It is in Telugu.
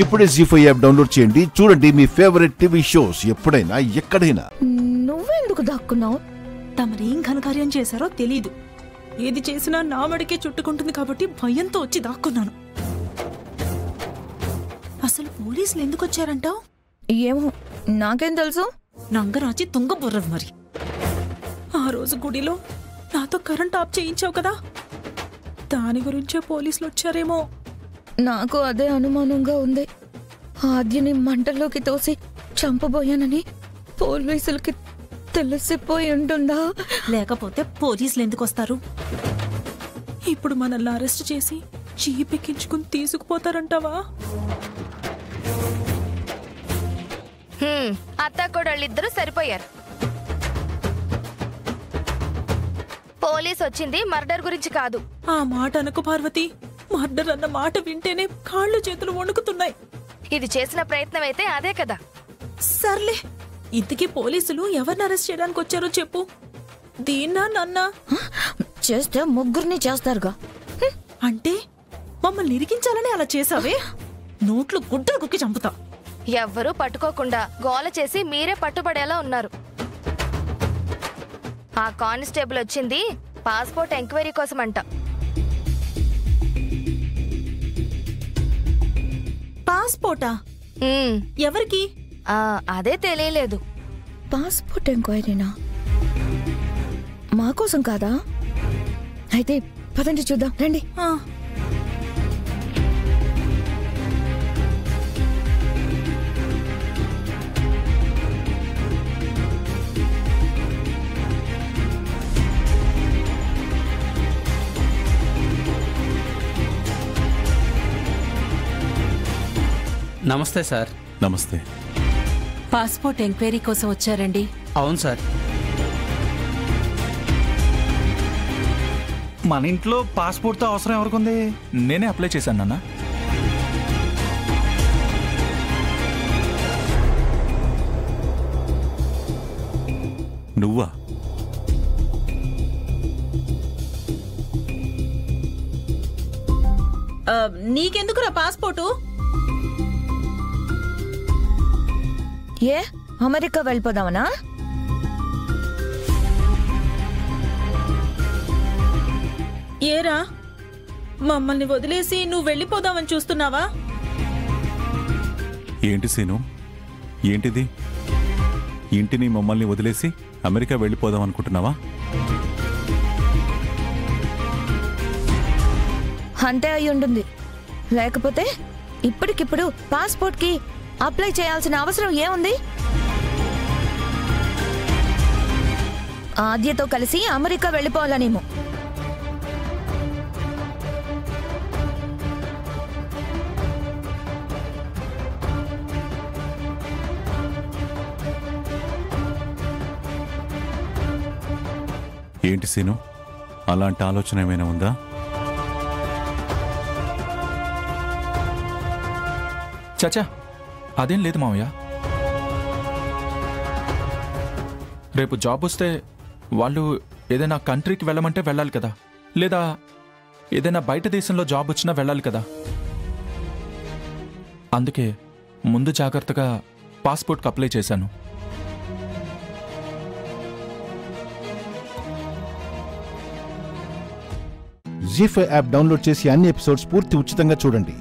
ఇప్పుడే జీ5 యాప్ డౌన్లోడ్ చేయండి. చూడండి మీ ఫేవరెట్ టీవీ షోస్ ఎప్పుడైనా ఎక్కడైనా. నువ్వెందుకు దాక్కున్నావు? తమరేం ఘనకార్యం చేశారో తెలీదు. ఏది చేసినా నా మడికే చుట్టుకుంటుంది కాబట్టి భయంతో వచ్చి దాక్కున్నాను. అసలు పోలీసులు ఎందుకు వచ్చారంటావు? ఏమో, నాకేం తెలుసు. నంగరాచి తుంగబుర్రదు మరి. ఆ రోజు గుడిలో నాతో కరెంట్ ఆఫ్ చేయించావు కదా, దాని గురించే పోలీసులు వచ్చారేమో. నాకు అదే అనుమానంగా ఉంది. ఆద్యని మంటల్లోకి తోసి చంపబోయానని పోలీసులకి తెలిసిపోయి ఉంటుందా? లేకపోతే పోలీసులు ఎందుకు వస్తారు? ఇప్పుడు మనల్ని అరెస్ట్ చేసి చీపెక్కించుకుని తీసుకుపోతారంటావా? అత్తాకోడళ్ళిద్దరూ సరిపోయారు. పోలీస్ వచ్చింది మర్డర్ గురించి కాదు. ఆ మాట అనకు పార్వతి. మర్డర్ అన్న మాట వింటేనే కాళ్ళు చేతులు వణుకుతున్నాయి. ఇది చేసిన ప్రయత్నం అయితే అదే కదా. సర్లే, ఇంతకీ పోలీసులు ఎవరిని అరెస్ట్ చేయడానికి వచ్చారో చెప్పు. దీన్నా నన్నా? చేస్తే ముగ్గురిని చేస్తారుగా. అంటే మమ్మల్ని ఇరికించాలని అలా చేసావే? నోట్లు గుడ్డలు కుక్కి చంపుతా. ఎవ్వరూ పట్టుకోకుండా గోల చేసి మీరే పట్టుబడేలా ఉన్నారు. ఆ కానిస్టేబుల్ వచ్చింది పాస్పోర్ట్ ఎంక్వైరీ కోసమంట. పాస్పోర్టా? ఎవరికి? అదే తెలియలేదు. పాస్పోర్ట్ ఎంక్వైరీనా? మా కోసం కాదా? అయితే పదండి చూద్దాం, రండి. నమస్తే సార్. నమస్తే. పాస్పోర్ట్ ఎంక్వైరీ కోసం వచ్చారండి? అవును సార్. మన ఇంట్లో పాస్పోర్ట్తో అవసరం ఎవరికుంది? నేనే అప్లై చేశాను నాన్న. నువ్వా? నీకెందుకురా పాస్పోర్టు? ఏ అమెరికా వెళ్ళిపోదామనా? ఏరా, మమ్మల్ని వదిలేసి నువ్వు వెళ్ళిపోదామని చూస్తున్నావా? ఏంటి సీను, ఏంటిది? ఇంటిని మమ్మల్ని వదిలేసి అమెరికా వెళ్ళిపోదాం అనుకుంటున్నావా? అంతే అయి ఉంటుంది. లేకపోతే ఇప్పటికిప్పుడు పాస్పోర్ట్ కి అప్లై చేయాల్సిన అవసరం ఏముంది? ఆద్యతో కలిసి అమెరికా వెళ్ళిపోవాలనేమో. ఏంటి సీను, అలాంటి ఆలోచన ఏమైనా ఉందా? చచా, అదేం లేదు మావయ్య. రేపు జాబ్ వస్తే వాళ్ళు ఏదైనా కంట్రీకి వెళ్ళమంటే వెళ్ళాలి కదా, లేదా ఏదైనా బయట దేశంలో జాబ్ వచ్చినా వెళ్ళాలి కదా. అందుకే ముందు జాగ్రత్తగా పాస్పోర్ట్కి అప్లై చేశాను. జీ5 యాప్ డౌన్లోడ్ చేసి అన్ని ఎపిసోడ్స్ పూర్తి ఉచితంగా చూడండి.